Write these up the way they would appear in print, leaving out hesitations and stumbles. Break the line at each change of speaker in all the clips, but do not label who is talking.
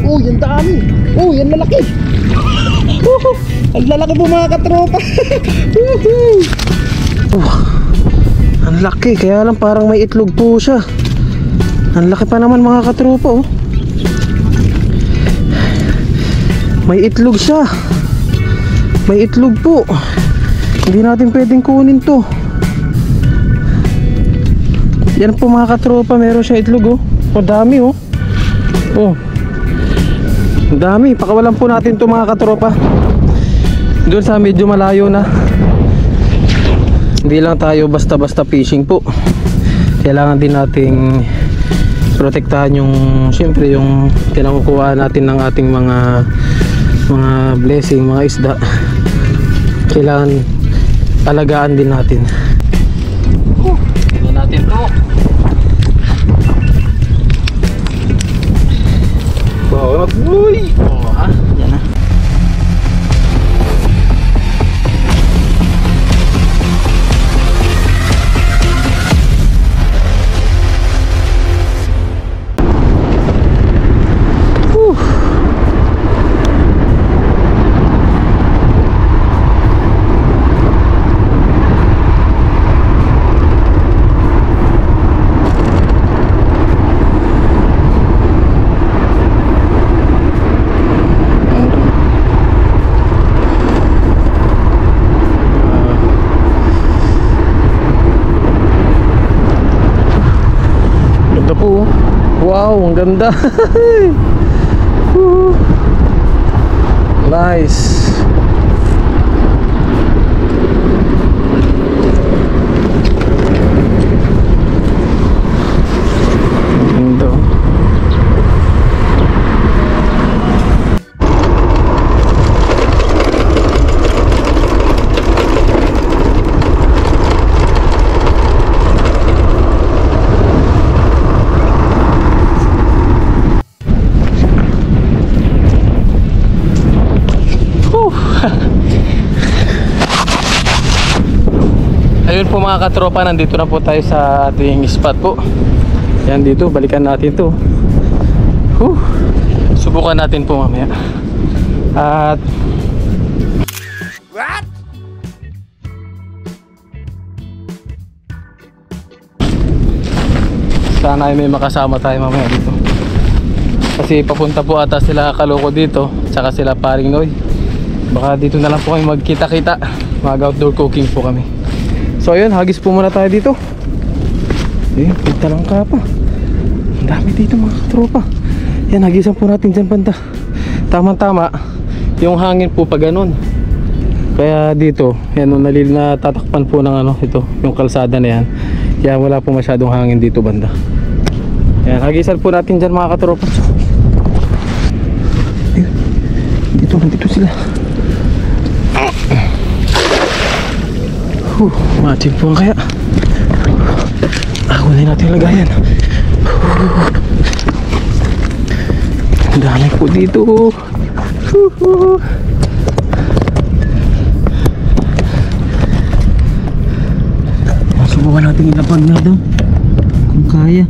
Oh, yan dami. Oh, yan lalaki. Ang lalaki po mga katropa. Ang laki, kaya lang parang may itlog po siya. Ang laki pa naman mga katropa, oh. May itlog siya. May itlog po. Hindi natin pwedeng kunin to. Yan po mga katropa, meron siya itlog, oh. O dami, oh. Oh. Ang dami, pakawalan po natin to mga katropa. Doon sa medyo malayo na. Hindi lang tayo basta-basta fishing po. Kailangan din nating protektahan yung, siyempre yung kinakukuha natin ng ating mga blessing, mga isda. Kailangan alagaan din natin. Tingnan natin to. Wow, uy! Oh, ha? Yan na. Wow, ang ganda. Nice. Ganda. Ayun po mga katropa, nandito na po tayo sa ating spot po. Yan dito, balikan natin to. Subukan natin po mamaya. At what? Sana ay may makasama tayo mamaya dito. Kasi papunta po ata sila Kaloko dito, tsaka sila Paring Noy. Baka dito na lang po kami magkita-kita. Mag-outdoor cooking po kami. So ayun, hagis po muna tayo dito. Ayun, pinta lang ka pa. Ang dami dito mga katropa. Yan, hagisan po natin dyan banda. Tama-tama, yung hangin po pa ganun. Kaya dito, yan, natatakpan po ng ano, ito, yung kalsada na yan. Kaya wala po masyadong hangin dito banda. Yan, hagisan po natin dyan mga katropa. Ayun, nandito sila. Matip po kaya. Kunin natin lagayan. Ang dami po dito. Subukan natin ilapag na daw kung kaya.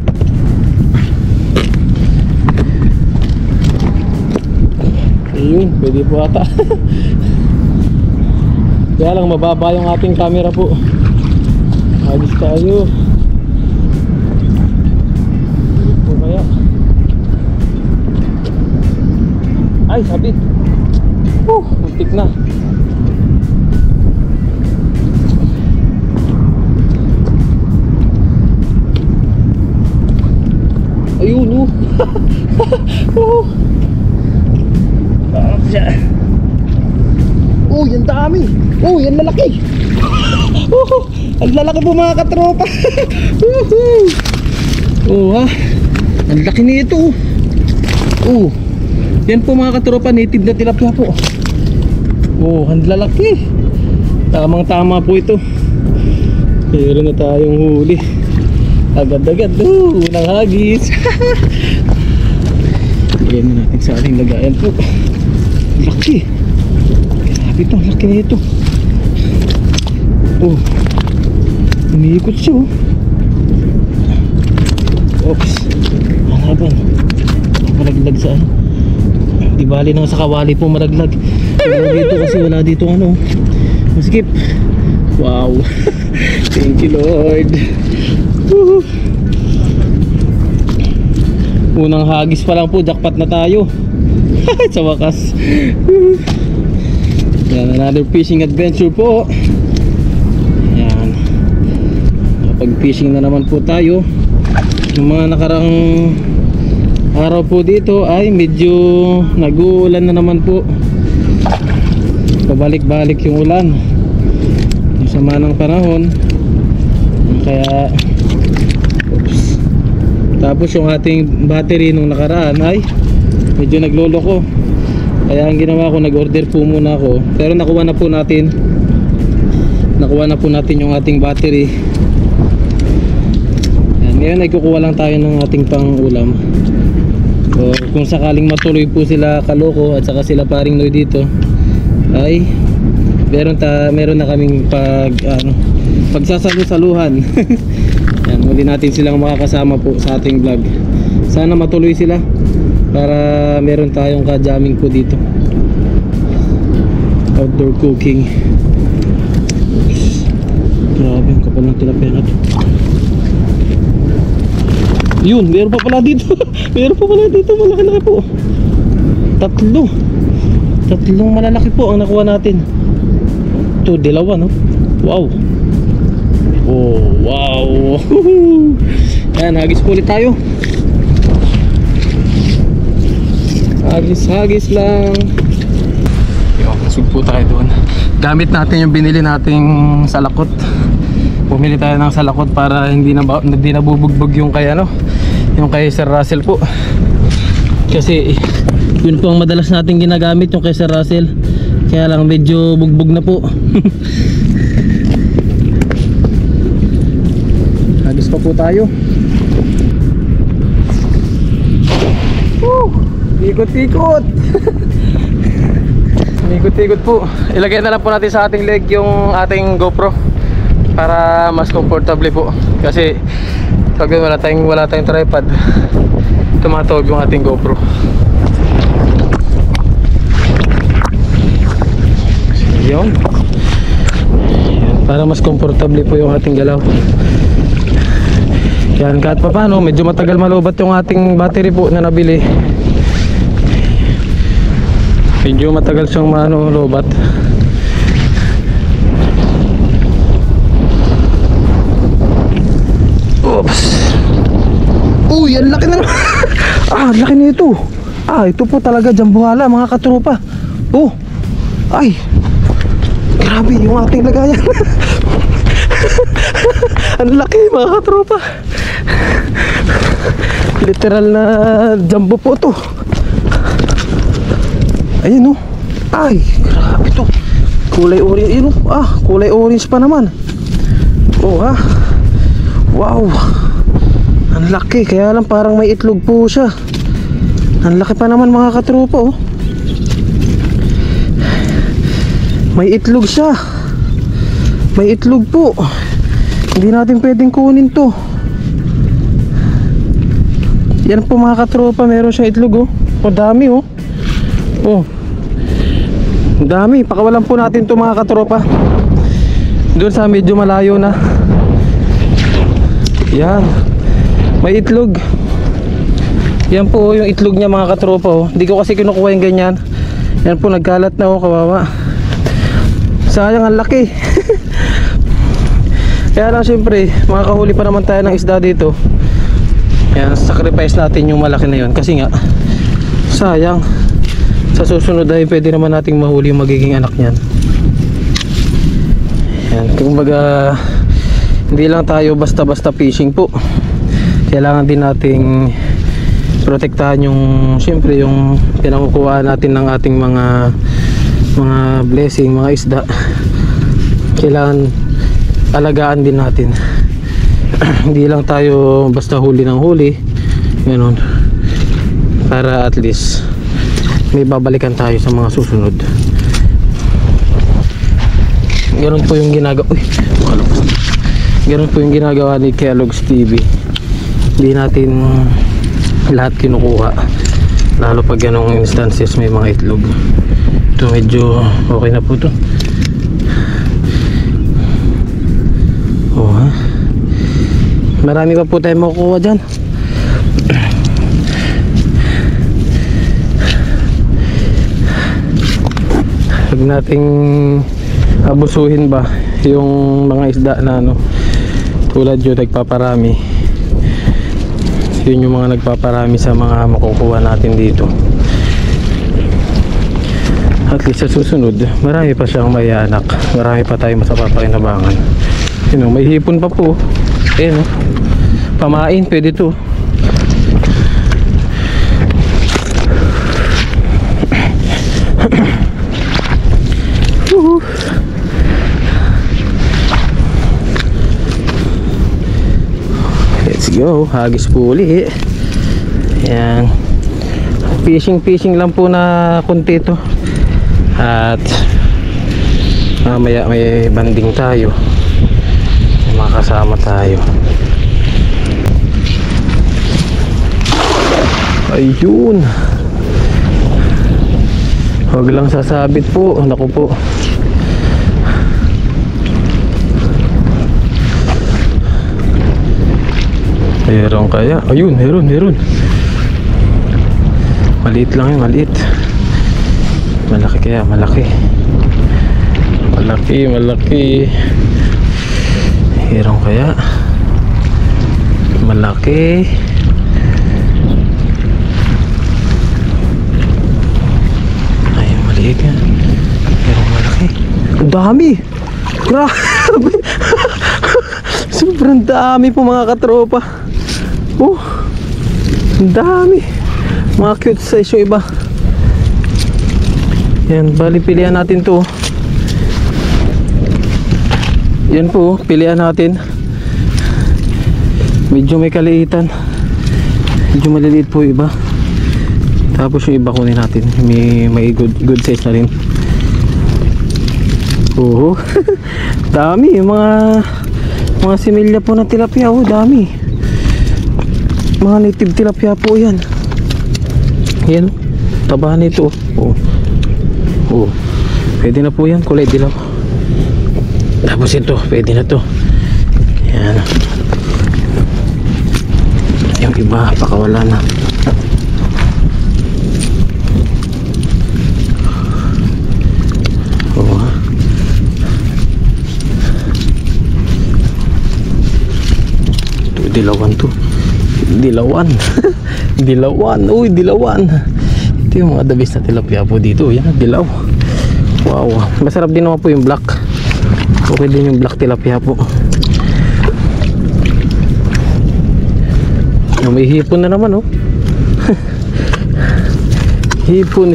Ayun, pwede po ata. Kaya lang mababa yung ating camera po. Agis tayo. Ito kaya. Ay, sabit. Muntik na. Ayun, yan dami. Yan lalaki. Ang lalaki po mga katropa. Ang laki nito. Yan po mga katropa, native na tilapia po. Ang lalaki. Tamang tama po ito. Meron na tayong huli. Agad-agad. Unang hagis. Lagyan na natin sa ating lagayan po. Laki. Grabe ito, laki na ito. Umiikot siya. Oops. Hanaban. malaglag sa ano. Di bali nang sa kawali po malaglag. Wala dito kasi wala dito ano. Masikip. Wow. Thank you Lord. Woo. Unang hagis pa lang po, jackpot na tayo. Sa wakas. Yan, another fishing adventure po. Yan. Pag fishing na naman po tayo. Yung mga nakarang araw po dito ay medyo nag-uulan na naman po. Pabalik-balik yung ulan. Yung sama ng panahon. Kaya oops. Tapos yung ating battery nung nakaraan ay medyo nagloloko. Kaya ang ginawa ko, nag-order po muna ako. Pero nakuha na po natin yung ating battery. Yan, ngayon ay kukuha lang tayo ng ating pang ulam. So, kung sakaling matuloy po sila Kaloko at saka sila Paring Noy dito, ay meron na kaming pagsasalu-saluhan. Yan, muli natin silang makakasama po sa ating vlog. Sana matuloy sila para meron tayong ka-jamming po dito. Outdoor cooking. Grabe ang kapal ng tilapia na to. Yun, meron pa pala dito. Meron pa pala dito, malaki-laki po. Tatlong malalaki po ang nakuha natin. Ito, dalawa no. Wow. Oh, wow. Ayan, hagis po ulit tayo. Hagis lang. Masug po tayo doon. Gamit natin yung binili nating salakot. Pumili tayo ng salakot para hindi nabubugbog yung kay yung kay Sir Russell po. Kasi yun po ang madalas natin ginagamit, yung kay Sir Russell. Kaya lang medyo bugbog na po. Hagis pa po tayo. Ikot-ikot. Ikot-ikot po. Ilagay na lang po natin sa ating leg yung ating GoPro para mas comfortable po. Kasi pag wala tayong tripod, tumatawag yung ating GoPro. Yun. Para mas comfortable po yung ating galaw. Yan, kahit pa paano medyo matagal malubat yung ating battery po na nabili. Medyo matagal siyang lobat. Oops. Uy, ang laki na. Ang laki nito. Ito po talaga jambuhala mga katropa. Oh. Ay. Grabe yung ating lagayan. Ang laki mga katropa. Literal na jumbo po to. Ayun oh. Ay, grabe to. Kulay orange. Ayun oh. Kulay orange pa naman. Oh ha. Wow. Ang laki. Kaya lang parang may itlog po siya. Ang laki pa naman mga katropa oh. May itlog siya. May itlog po. Hindi natin pwedeng kunin to. Yan po mga katropa. Meron siyang itlog oh. Dami oh. Oh. Dami. Pakawalan po natin to mga katropa. Doon sa medyo malayo na. Yan. May itlog. Yan po yung itlog niya mga katropa oh. Hindi ko kasi kinukuha yung ganyan. Yan po nagkalat na oh, kawawa. Sayang ang laki. Kaya lang syempre makakahuli pa naman tayo ng isda dito. Yan, sacrifice natin yung malaki na yun. Kasi nga sayang. Sa susunod ay pwede naman nating mahuli yung magiging anak niyan. Yan, kumbaga hindi lang tayo basta-basta fishing po. Kailangan din nating protektahan yung syempre yung pinakukuha natin ng ating mga blessing, mga isda. Kailangan alagaan din natin. Hindi lang tayo basta huli ng huli. Ganun. Para at least may babalikan tayo sa mga susunod. Ganun po yung ginagawa. Ganun po yung ginagawa ni Kellogg's TV. Hindi natin lahat kinukuha. lalo pag ganong instances may mga itlog. Ito medyo okay na po to. Oh, ha? Marami pa po tayo makukuha dyan. Huwag nating abusuhin ba yung mga isda na ano, tulad yung nagpaparami. Yun yung mga nagpaparami sa mga makukuha natin dito. At least sa susunod marami pa siyang may anak, marami pa tayong masapapakinabangan. You know, may hipon pa po. Ayan, oh. Pamain, pwede to. Let's go, hagis po uli. Ayan. Fishing lang po na kunti to. At mamaya may banding tayo, may makasama tayo. Ayun, huwag lang sasabit po. Naku po. Meron kaya? Ayun, meron. Maliit lang yun, maliit. Malaki kaya, malaki. Meron kaya? Malaki. Ayun, maliit yan. Meron malaki. Ang dami! Grabe! Sobrang dami po mga katropa. Oh, ang dami. Mga cute size yung iba. Yan, bali pilihan natin to. Yan po, pilihan natin. Medyo may kaliitan, medyo maliliit po yung iba. Tapos yung iba kunin natin. May good size na rin. Oo. Dami, mga similya po na tilapia. Oh, dami. Mga native tilapia po yan. Yan, tabahan nito. Oh, pwede na po yan, kulay dilaw. Tapos ito, pwede na to. Yan. Yung iba, pakawala na. Oh. Ito, dilawan to. Dilawan. Dilawan. Uy, dilawan. Ito yung mga the best na tilapia po dito. Yan, dilaw. Wow. Masarap din naman po yung black. Okay din yung black tilapia po. Oh, may hipon na naman, oh. Hipon.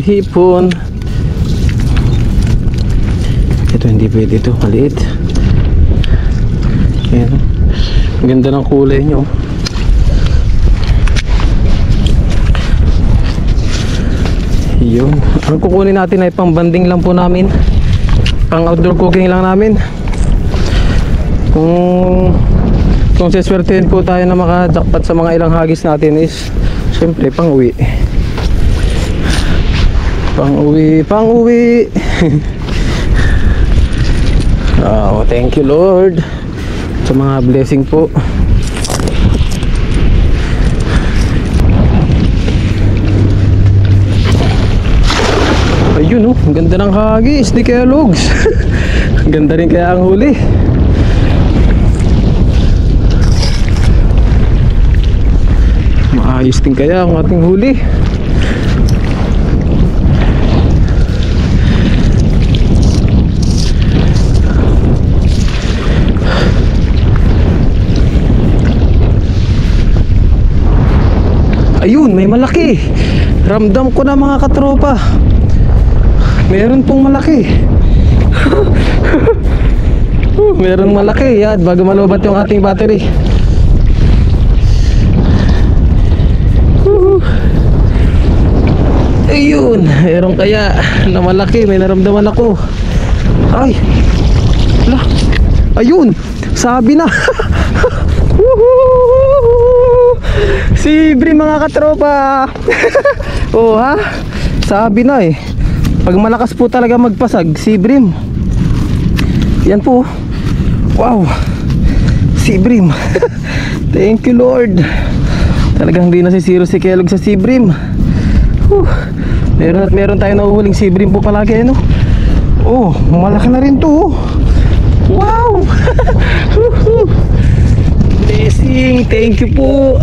Ito hindi pwede ito. Maliit. Ayan. Ang ganda ng kulay nyo. Yun. Ang kukunin natin ay pang banding lang po namin. Pang outdoor cooking lang namin. Kung siswertehin po tayo na makajakpat sa mga ilang hagis natin is syempre pang uwi. Pang uwi. Oh, thank you Lord sa mga blessing po. Ayun, oh, ang ganda ng hagis ni Kuya Logs. Ang ganda rin kaya ang huli. Maayos din kaya ang ating huli. Ayun, may malaki. Ramdam ko na mga katropa. Meron pong malaki. Meron malaki. Yan, bago malubat yung ating battery. Ayun, meron kaya na malaki. May naramdaman ako. Ay, lah. Ayun, sabi na. Si Brim mga katropa. Oh ha, sabi na eh, pag malakas po talaga magpasag si Brim. Yan po. Wow, si Brim. Thank you Lord. Talagang hindi nasisiro si Kellogg sa si Brim. Meron at meron tayo nahuhuling si Brim po palagi ano. Oh, malaki na rin to. Wow. Blessing, thank you po.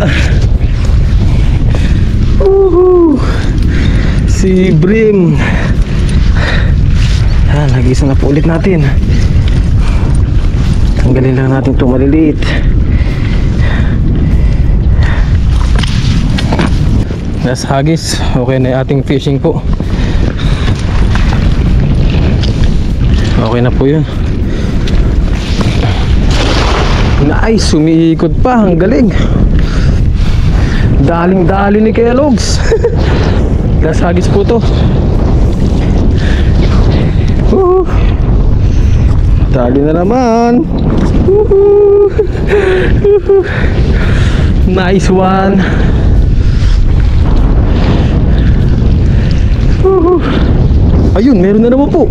Si Brim. Nag-isa na po ulit natin. Tanggalin lang natin itong maliliit. That's hagis. Okay na yung ating fishing po. Okay na po yun. Nice, umiikot pa. Ang galing. Daling-dali ni Kellogg's. That's hagis po to. Dali na naman. Nice one. Ayun, meron na naman po.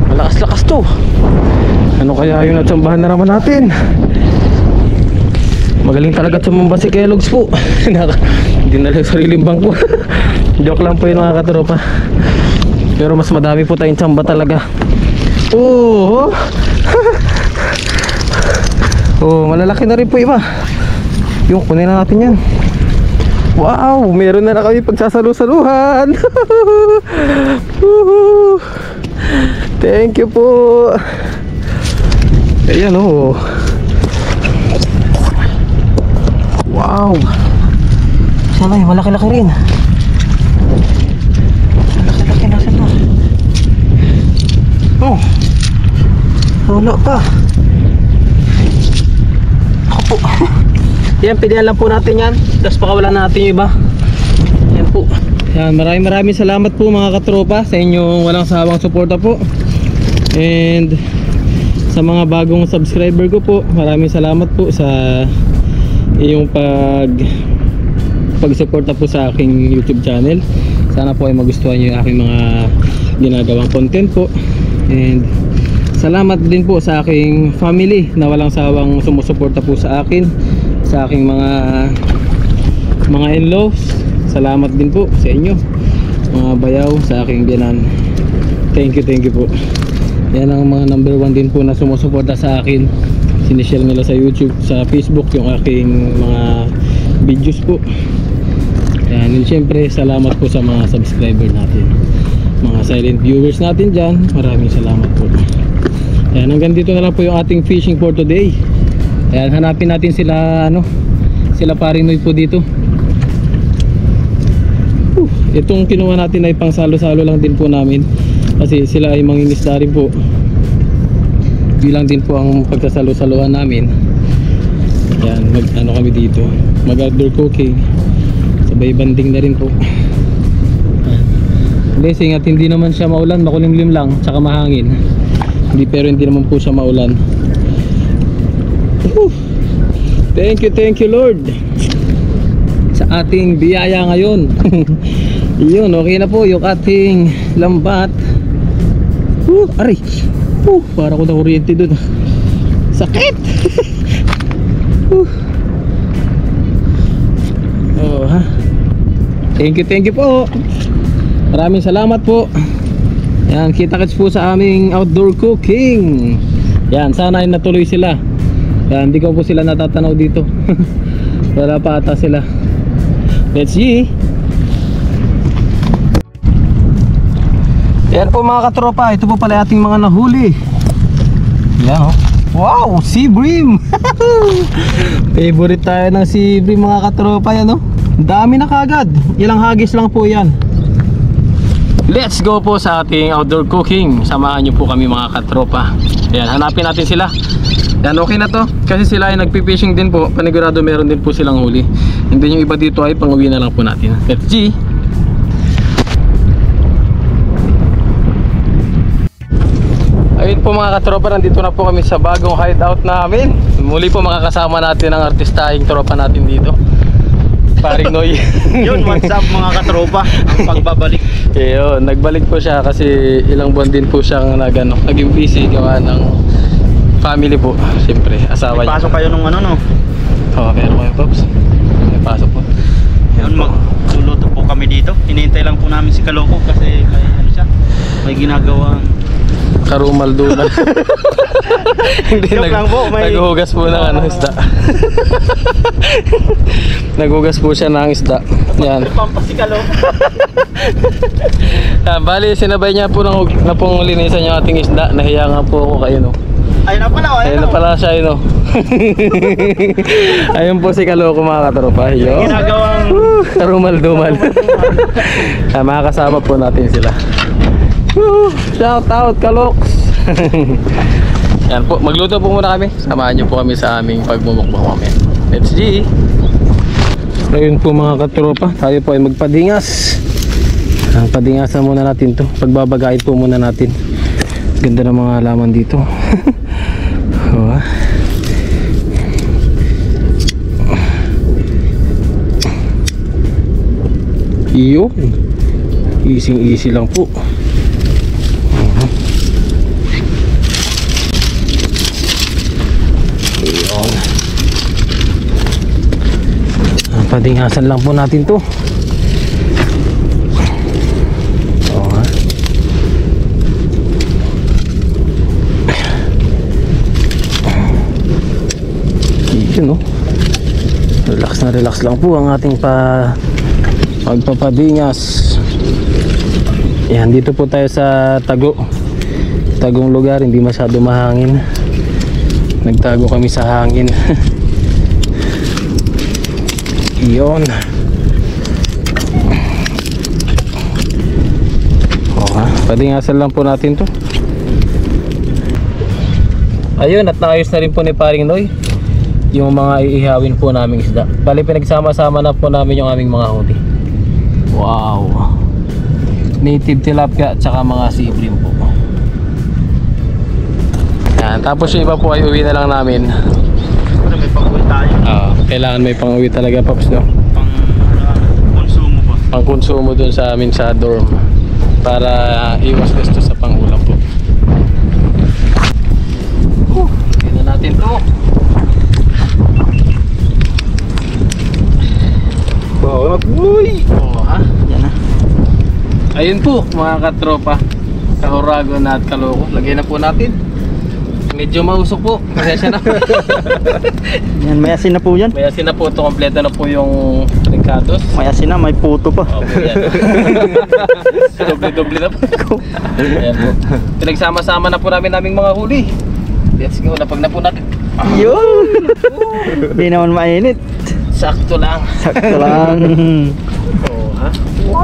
Malakas-lakas to. Ano kaya yung natsambahan na naman natin? Magaling talaga tumamba si Kellogg's po. Hindi na lang sariling bangko. Joke lang po yun mga katropa. Pero mas madami po tayong tsamba talaga. Oh, oh, malalaki na rin po iba. Yung kunin na natin yan. Wow, meron na kami pagsasalu-saluhan. Thank you po. Ayan oh. Wow. Sana eh, malaki-laki rin. Malaki-laki na sana. Oh. Wala pa. Ako po. Yan, pilihan lang po natin yan. Tapos pakawalan natin yung iba. Yan po. Yan, maraming salamat po mga katropa sa inyong walang sawang suporta po. And sa mga bagong subscriber ko po, maraming salamat po sa iyong pagsuporta po sa aking YouTube channel. Sana po ay magustuhan niyo yung aking mga ginagawang content po. And salamat din po sa aking family na walang sawang sumusuporta po sa akin, sa aking mga in-laws. Salamat din po sa inyo mga bayaw, sa aking biyanan. Thank you po. Yan ang mga number 1 din po na sumusuporta sa akin. Sinishare nila sa YouTube, sa Facebook yung aking mga videos po. Yan, and syempre salamat po sa mga subscriber natin, mga silent viewers natin dyan. Maraming salamat po. Yan, hanggang dito na lang po yung ating fishing for today. Ayan, hanapin natin sila sila paring Noy po dito. Itong kinuha natin ay pang salo-salo lang din po namin, kasi sila ay mangingisda rin po. Bilang din po ang pagkasalo-saluhan namin. Ayan, ano kami dito, mag-outdoor cooking, sabay banding na rin po. Blessing at hindi naman siya maulan, makulimlim lang, tsaka mahangin. Pero hindi naman po siya maulan. Thank you Lord sa ating biyaya ngayon. Yun, okay na po yung ating lambat. Aray, para ko na kuryente dun. Sakit. Oh, ha. Thank you po. Maraming salamat po. Yan, kita-kits po sa aming outdoor cooking. Yan, sana ay natuloy sila. Yan, hindi ko po sila natatanaw dito. Wala pa ata sila. Let's see. Yan po mga katropa, ito po pala ating mga nahuli. Yan oh. Wow, sea bream. Favorite tayo ng sea bream mga katropa, yan oh. Dami na kagad. Ilang hagis lang po yan. Let's go po sa ating outdoor cooking. Samahan nyo po kami mga katropa. Ayan, hanapin natin sila. Yan, okay na to. Kasi sila ay nagpipishing din po. Panigurado meron din po silang huli. Hindi yung iba dito ay pang-uwi na lang po natin. Let's see. Ayun po mga katropa, nandito na po kami sa bagong hideout namin. Muli po makakasama natin ang artistahing tropa natin dito. paring Noy.
Yun, what's up mga katropa? Ang pagbabalik.
Yun, nagbalik po siya kasi ilang buwan din po siyang naging busy gawa ng family po. Siyempre, asawa niya.
Pasok kayo nung ano no?
Oo, meron kayo Pops. May pasok po.
Yun, magluluto po kami dito. Hinihintay lang po namin si Kaloko kasi may ano siya, may ginagawang
Karumal-dumal. Hindi,
joke lang po, may
naghuhugas po ng isda. Naghugas po siya ng isda. Yan.
pampas si Kaloko.
Bali, sinabay niya po na pong linisan yung ating isda. Nahiya nga po ako kayo, no?
Ayun na pala,
Ayun na pala siya, no? Ayun po si Kaloko, mga katropa. Ayun.
Ginagawang
Karumal-dumal. Mga kasama po natin sila. Shout out Kaloks. Yan po, magluto po muna kami. Samahan niyo po kami sa aming pagmumukbang mamaya. Let's G. Ayun po mga katropa, tayo po ay magpadingas. Padingasan muna natin to. Pagbabagait po muna natin. Ganda ng mga halaman dito. Oh. Yun. Easy lang po. Yun. Padingasan lang po natin to. No? Relax lang po ang ating pagpapadingas. Yan, dito po tayo sa tagong lugar, hindi masyado mahangin. Nagtago kami sa hangin. Iyon. Padingasan lang po natin to. Ayun, at naayos na rin po ni Paring Noy yung mga iihawin po naming isda. Bali, pinagsama-sama na po namin yung aming mga huli. Wow, native tilapia at saka mga sea bream po. Yan, tapos yung iba po ay uwi na lang namin.
may pang-uwi tayo.
Kailangan may pang-uwi talaga, Pops, no?
Pang-konsumo pa.
Pang-konsumo dun sa amin sa dorm para iwas gasto sa pang-ulam po. Tignan natin to. Uy!
Yan na.
Ayun po mga katropa, Kahuragon at Kaloko. Lagay na po natin. Medyo mausok po. Pasensya na.
Yan, may asin na po yan.
May asin na po ito. Kompleto na po yung rincados.
May asin na, may puto pa.
Okay, yan. Doble-doble na po. Ayan po. Pinagsama-sama na po naming mga huli. Let's go. Napag na po natin.
Yun! Hindi naman mainit.
Sakto lang.
Sakto lang.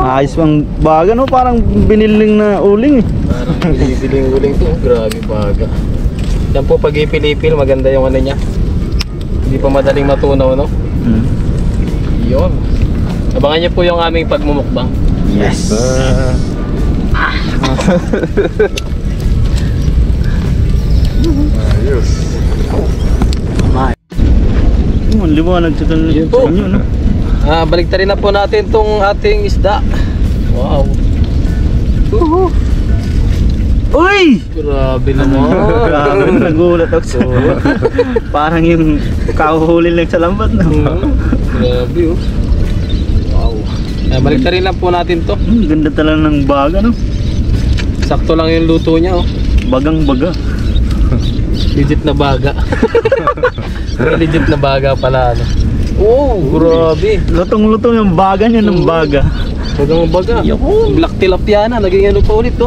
Ayos pang baga, no? Parang biniling na uling eh.
Parang binibiling uling to. Grabe baga. Yan po, pag ipilipil, maganda yung ano niya. Hindi pa madaling matunaw, no? Yun. Abangan niyo po yung aming pagmumukbang.
Yes.
Ayos.
Ang liwanag sa
Yun po.
inyo, no?
Baliktarin na po natin tong ating isda. Wow.
Uy!
Grabe naman.
Grabe, nagulat ako sa parang yung kahuhuli lang sa lambat, no?
Grabe, oh. Wow. Baliktarin lang po natin to.
Ganda talaga ng baga, no?
Sakto lang yung luto niya, oh.
Bagang baga.
Legit na baga. Legit na baga pala, ano. Oh, grabe.
Lutong-lutong yung baga niya ng baga.
Bagang baga. Black tilapia na. Naging ano pa ulit, to.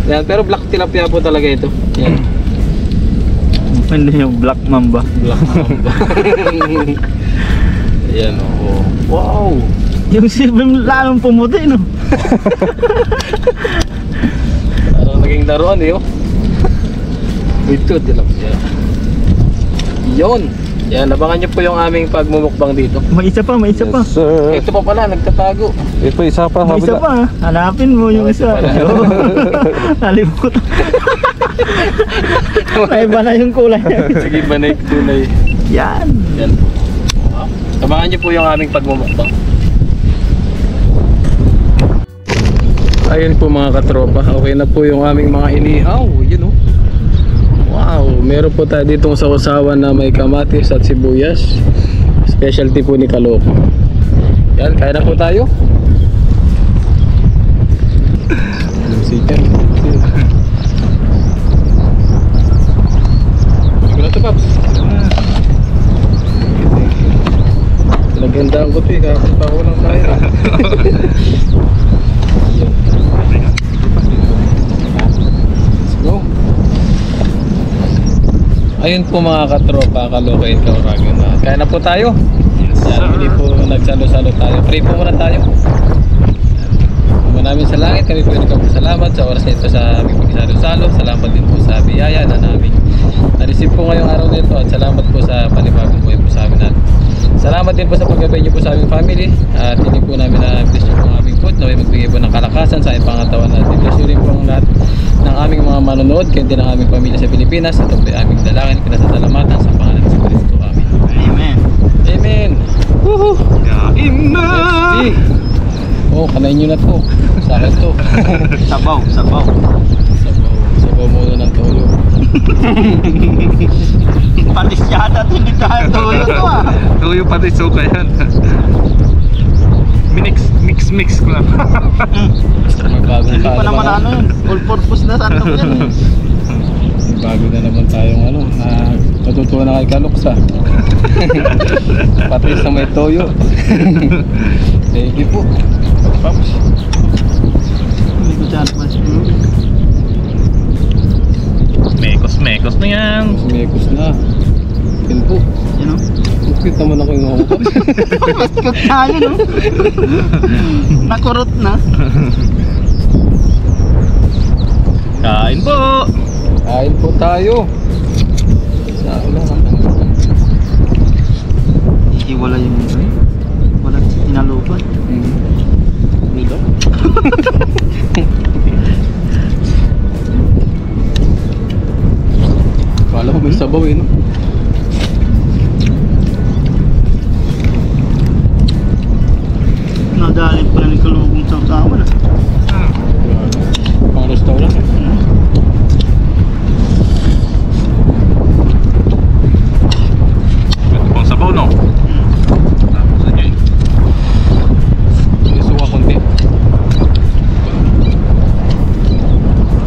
Yan, pero black tilapia po talaga ito. Yan.
Hindi yung black mamba.
Black mamba. Yan, oh. Wow.
Yung silbim lalong pumuti, no?
Parang naging laruan, eh, oh. Ito, tilapia. Yun. Yan, abangan nyo po yung aming pagmumukbang dito.
May isa pa, may isa pa.
Yes, sir.
Ito pa pala, nagtatago.
Ito isa pa.
May isa pa, ha? Hanapin mo yung
May
isa.
isa pa.
Nalimut. May iba na yung kulay niya.
Sige ba na yung kulay?
Yan.
Yan. Wow. Abangan niyo po yung aming pagmumukbang. Ayun po mga katropa, okay na po yung aming mga inihaw. Yun oh. Wow, meron po tayo ditong sausawan na may kamatis at sibuyas. Specialty po ni Kaloko. Yan, kaya na po tayo. Sikat. Siguro ito, Paps. Nagandaan ko ito eh, kapag pa ako lang tayo. Let's go. Ayun po mga katropa, Kaloko and Kauragan na. Kaya na po tayo. Yan, hindi po nagsalo-salo tayo. Pray po muna tayo. Namin sa langit, kami po nagpapasalamat sa oras na ito sa aming pagsalo-salo. Salamat din po sa biyaya na namin na-receive po ngayong araw nito at salamat po sa panibagong buhay po sa amin natin. Salamat din po sa paggabay niyo po sa aming family at hindi po namin na-bless niyo po ang aming food na may magbigay po ng kalakasan sa aming pangatawan natin. Bless niyo rin po ang lahat ng aming mga manonood, kaya din ang aming pamilya sa Pilipinas. Ito po yung aming dalangin, pinasasalamatan sa pangalan ng Kristo. Amen.
Amen.
Amen. Woohoo!
Kain na!
Oh, kanain nyo na to. Sa akin to.
Sabaw, sabaw.
Sabaw muna ng toyo.
Patis yata ito, hindi tayo tuyo to ah.
Tuyo pati suka yan. Mix ko lang.
May bagong
Hindi pa naman ano yun, all purpose na sandok yan eh.
May bago na naman tayong ano, na natutuwa na kay Kaloksa. Patis na may toyo. Thank you po. Paps.
Hindi ko dyan pa siguro.
Mekos na yan.
Mas mekos na. Yan po.
Yan o.
Cute naman ako yung ako.
Mas cute na yun o. Nakurot na.
Kain po.
Kain po tayo. Sana.
Iiwala yung walang tinalupan.
Dito? Kala ko may sabaw eh, no?
Nadalit pa na ni Kalugong sa usawa na.
Pang restaurant eh.
Ito pang sabaw, no? Tapos na dyan.
Isuwa konti.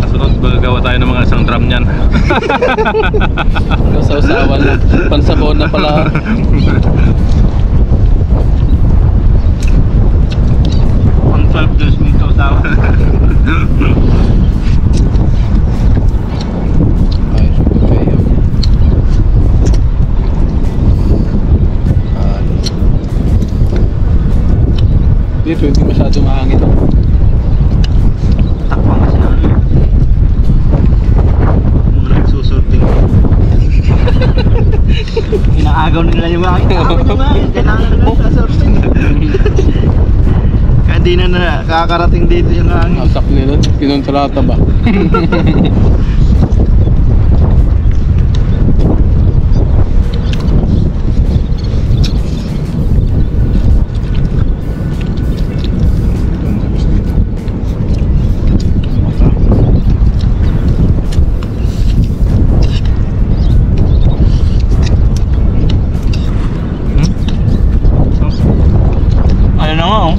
Kasunod, gagawa tayo ng mga isang drum niyan.
Sa usawan na. Pansabaw na pala.
Pang 12 days mo ito usawa.
Ay, super kayo. Dito hindi masyado mahangin.
Takpang kasi na ano. Mga nagsusurting. Inaagaw nila yung mga itaw naman. Kailangan nila sa surfing. Kaya di na nakakarating dito yung hangin.
Asak nila. Kinontrata ba?
Ano na nga oh.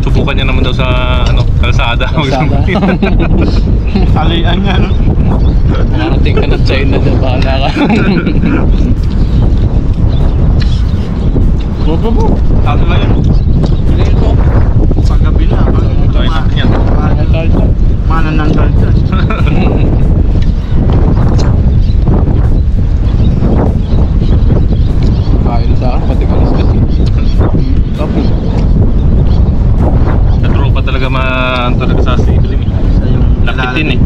Subukan niya naman daw sa kalsada.
Kalsada.
Alian nga no.
Makarating ka na China dyan. Bahala ka.
Sabi ba yun?
Dito.
Paggabi na.
Tayo sa kanya.
Manananggal ka.
Kain sa akin. Pati kalis kasi. Tapos.
Sa tropa talaga talaga sa sibilim eh. Lapit din eh.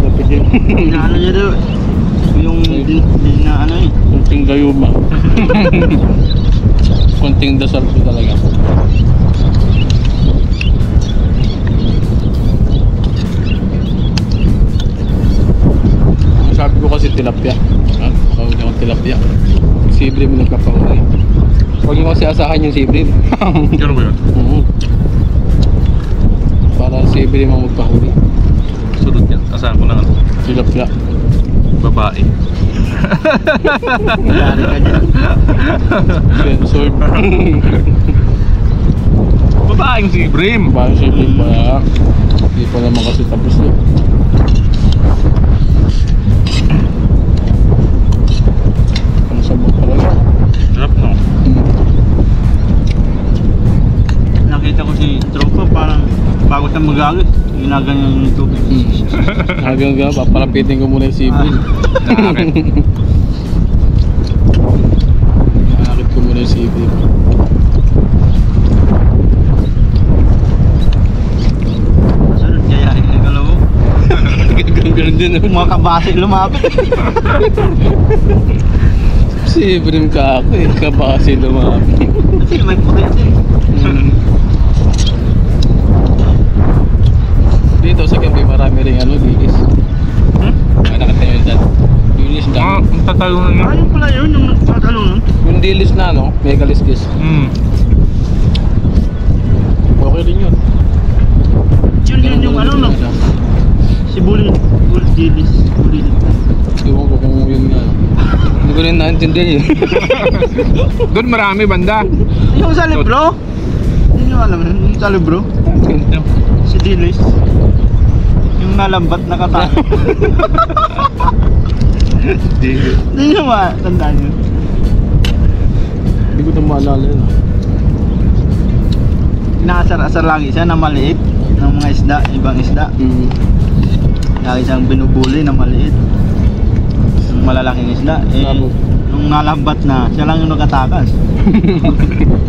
Lapit din.
Ano niya daw? Yung din na ano eh.
Kunting gayuma. Kunting dasal po talaga. Sabi ko kasi tilapia. Tawag niya akong tilapia. Sibre mo nagkapaulay. Huwag niyo kasi asahan yung si Ibrim.
Gano'n ba yun?
Para si Ibrim ang magpahuli.
Sunod yan. Asahan ko na ano.
Tilapia.
Babae.
Dari ka dyan.
Censored.
Babaeng si Ibrim.
Bago si Ibrim pa. Hindi pa naman kasi tapos yun. Ang sabot talaga.
Sarap no?
Nakita ko si Tropa parang bago siya mag-agos, ginaganyan yung tubig.
Hanggang papalapitin ko muna yung si Ibrim.
Nakakit.
Nakakit ko muna yung si Ibrim.
Sunod kaya yung kalawo.
Ganun din.
Mga kabase lumapit.
Si Ibrim ka ako eh. Kabase lumapit.
Kasi may puti.
Dito sa gabi marami rin lilis. Nakita nyo yun dyan. Lilis
Ah,
dyan.
ang tatalo na yun.
Ayun pala yun, yung nagtatalon.
Yung lilis na mega liskis. Okay din yun.
Yun yung ano no? Si Bully. Dilis.
Ewan ko kung yun nga. Hindi ko rin naintindihan yun.
Doon marami banda.
Yung sa libro? Hindi nyo alam yun, yung sa libro? Si Dilis. Yung nalambat na kata. Hindi nyo matandaan yun.
Hindi ko na maalala yun.
Inaasar-asar lagi siya na maliit ng mga isda, ibang isda. Lagi siyang binubuli na maliit. Yung malalaking isda.
Sabo.
Nung nalambat na, siya lang yung nakatakas.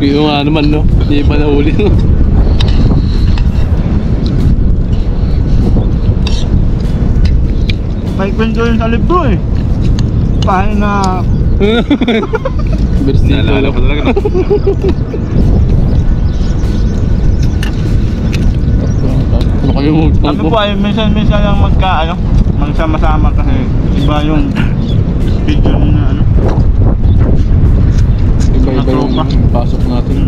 Pero nga naman hindi pa nahuli
May kwento yun sa libro eh. Pahay na
Versito.
Naalala ko talaga no?
Ano kayo mo?
kami po ay minsan lang magsama-sama kasi iba yung schedule na ano.
Iba-iba yung pasok natin.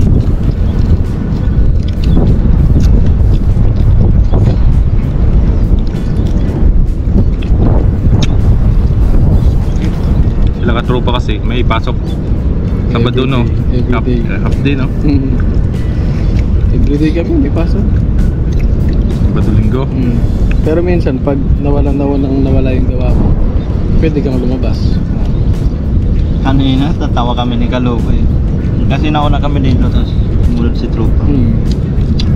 Sila katropa kasi may pasok Sabado no?
Everyday.
Half day no?
Everyday kami may pasok.
Sabado linggo.
Pero minsan pag nawala yung gawa mo, pwede kang lumabas.
Kanina tatawa kami ni Kalobo eh. Kasi nauna kami dito tapos sumunod si Tropa.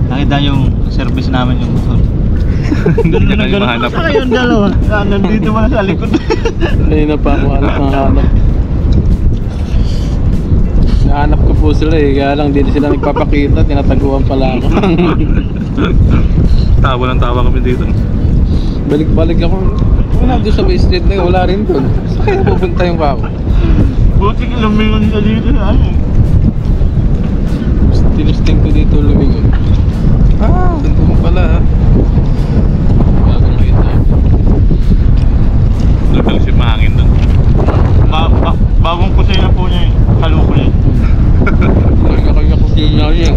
Nakita yung service namin yung motor.
Doon na kayo mahanap.
Saka yung dalawa. Nandito man sa likod.
Kanina pa ako hanap. Nahanap ko po sila eh, kaya lang hindi sila nagpapakita, tinataguan pala ako.
Tawa ng tawa kami dito.
Balik-balik ako. Wala doon sa may street na yun, wala rin doon. Saan kaya pupunta yung kako?
Buti lumingon ka dito sa ano.
Tinusting ko dito lumingon. Dito mo pala. Bagong kita.
Nagkalisip mahangin doon.
Bagong kusina po niya eh. Kalukulit.
Kanya-kanya ko siya niya.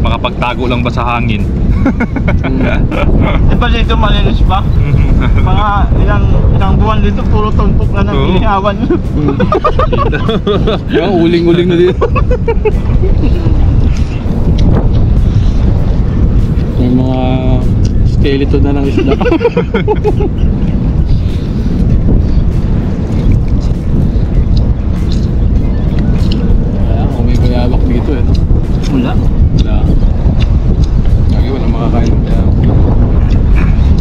Makapagtago lang ba sa hangin?
Di ba dito malinis ba? Mga ilang buwan dito puro tumpok na ng
Oo.
inihawan.
Yung uling-uling na dito. May mga skeleton na ng isda. Kung may bayabak dito no?
Wala.
Wala. Lagi walang makakain ng bayabak.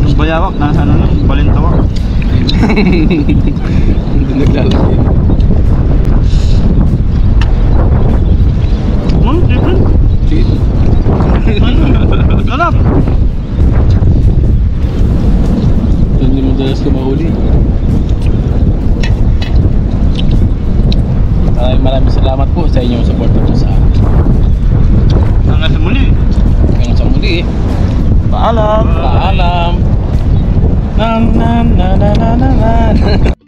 Yung bayawak, nasa ano lang, Balintawa.
Hindi naglalagay.
Different.
Cheat.
Galap.
Hindi mo dalas ko mahuli. Maraming salamat po sa inyong support po sa akin.
Hanggang sa muli.
Hanggang sa muli.
Paalam.
Paalam. Na na na na na na na.